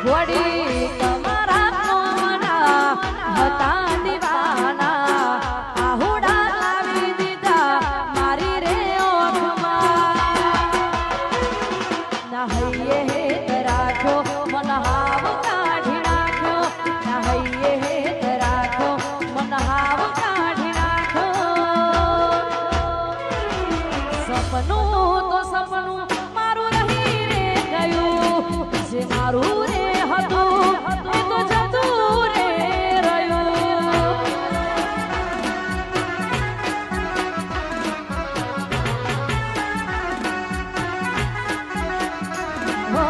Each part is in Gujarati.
વડી તમારા કોમના હતા દીવાના આહુડા લાવી દીધા મારી રે ઓખમાં ના હૈયે હેત રાખ્યો મન હાવ કાઢી નાખ્યો ના હૈયે હેત રાખ્યો મન હાવ કાઢી નાખ્યો સપનું તો સપનું મારું રહી રે ગયું જે મારું રે હતું એ તો જતું રે રહ્યું હો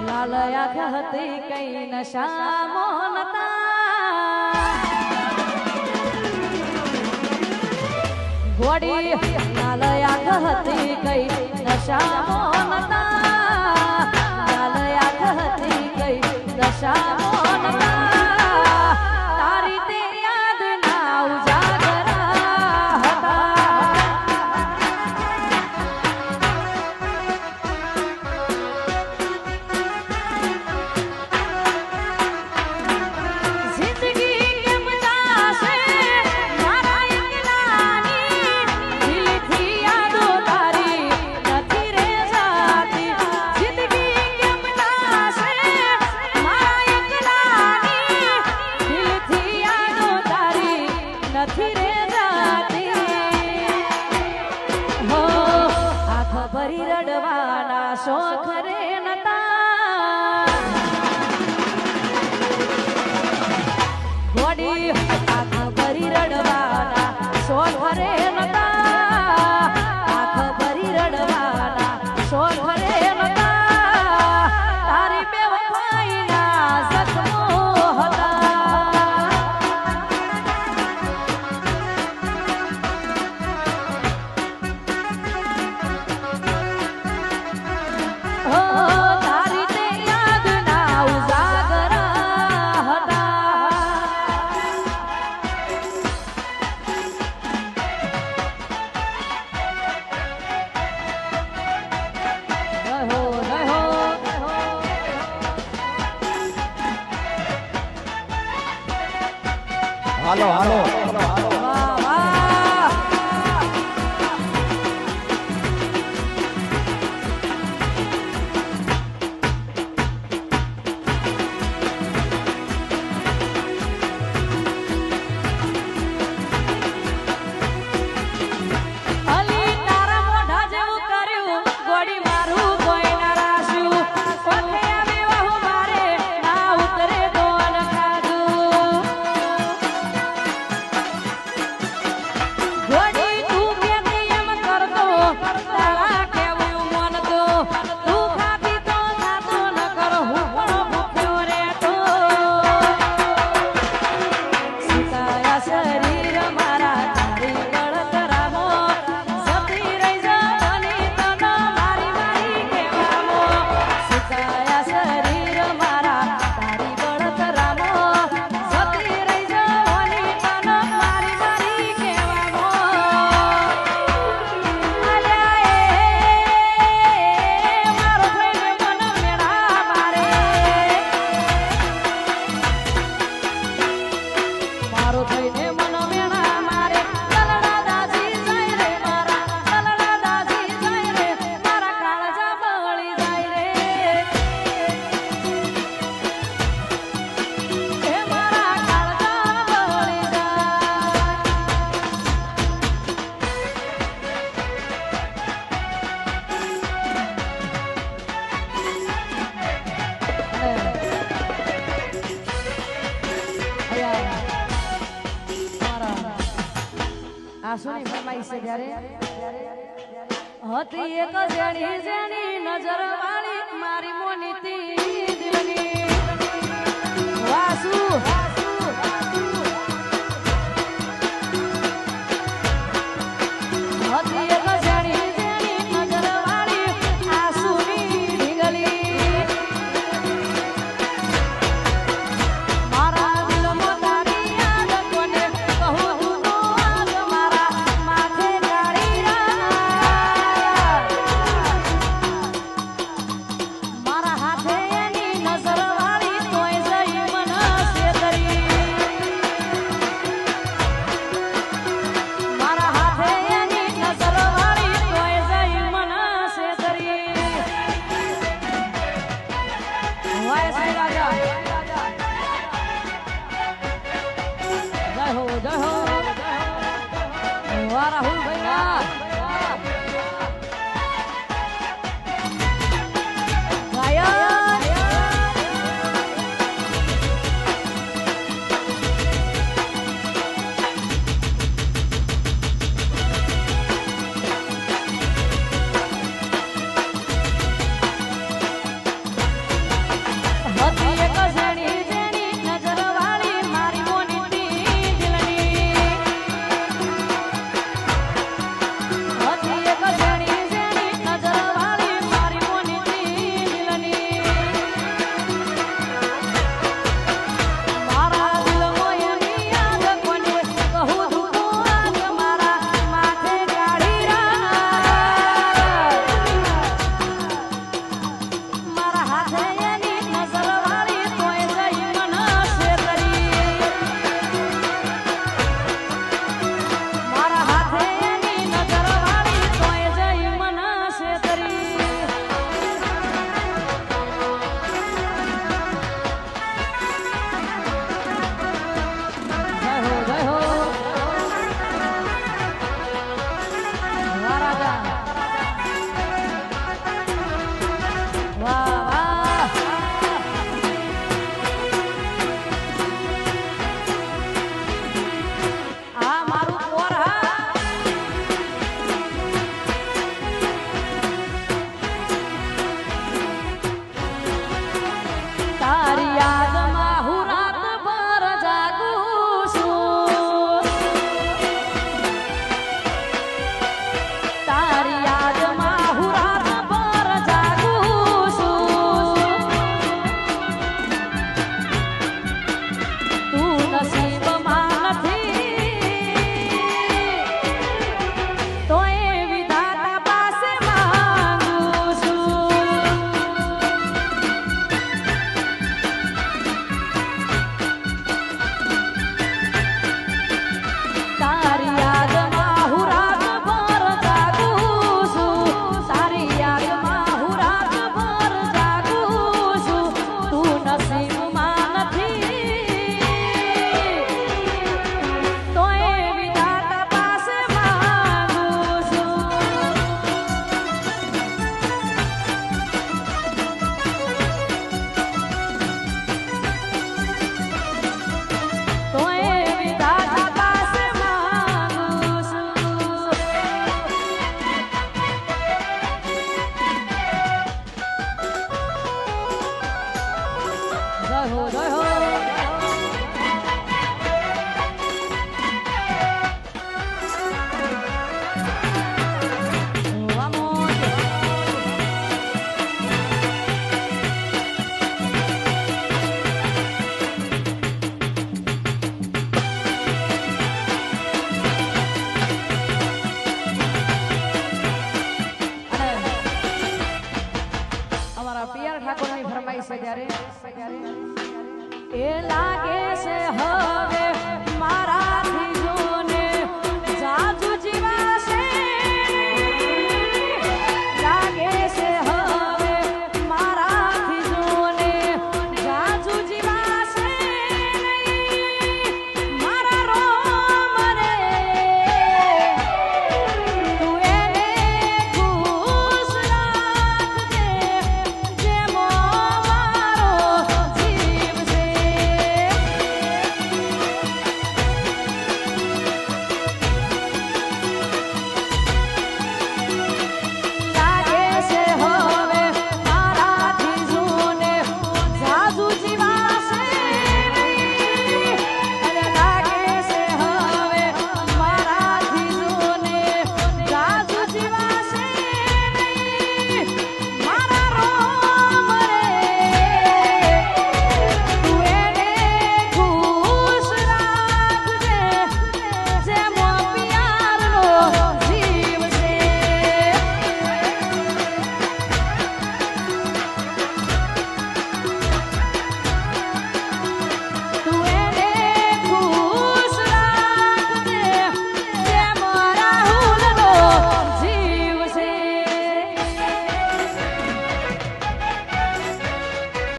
લાલયા હતી કઈ નશા મોનતા ઘોડી લાલયા હતી કઈ નશા મોનતા લાલયા હતી કઈ નશા મોનતા તારી તે યાદ ના ઉજાગરા હતા જિંદગી કેમ જાશે મારા એકલાની દિલથી યાદો તારી નથી રે જાતી જિંદગી કેમ જાશે મારા એકલાની દિલથી યાદો તારી નથી રે જાતી હો આંખ ભરી રડવાના શોખ રે નતા ઘોડી આંખ ભરી રડવાના શોખ રે નતા આંખ ભરી રડવાના શોખ રે નતા તારી બેવફાઈના જખમો હતા હો તારી તે યાદના ઉજાગરા હતા રહો રહો હાલો હાલો વાહ વાહ અલી તારા મોઢા જેવું કર્યું ગોડી મારું કોઈ ના રાશ્યું કોઠે આવી વહુ મારે ના ઉતરે દોન ખાધું ગોડી તું કેતી એમ કરતો તારા કેવું મન તો તું ખાતી તો ખાતો ન કર હું પણ ભૂખ્યો રહેતો સુકાયા શરીર મારા તારી બળતરામો જતી રહી જવાની તને મારી મારી કહેવામો સુકાયા શરીર મારા તારી બળતરામો જતી રહી જવાની તને મારી મારી કહેવામો અલ્યા એ મારો થઈને મન મેળા મારે મારો થઈને મન મેળા મારે લલડા દાજી જાય રે મારા લલડા દાજી જાય રે મારા કાળજા બળી જાય રે હે મારા કાળજા બળી જાય આ સુની ફરમાઈ છે જ્યારે હતી એક જેણી જેણી નજર વાળી મારી મોનીતી દિલની વાસુ હતી એક જેણી જેણી નજર વાળી આસુની ઢીંગલી મારા દિલમાં તારી યાદ કોને કહું હું તો આજ મારા માથે કાઢી રા જય હો જય હો એ લાગે છે હવે મારાથી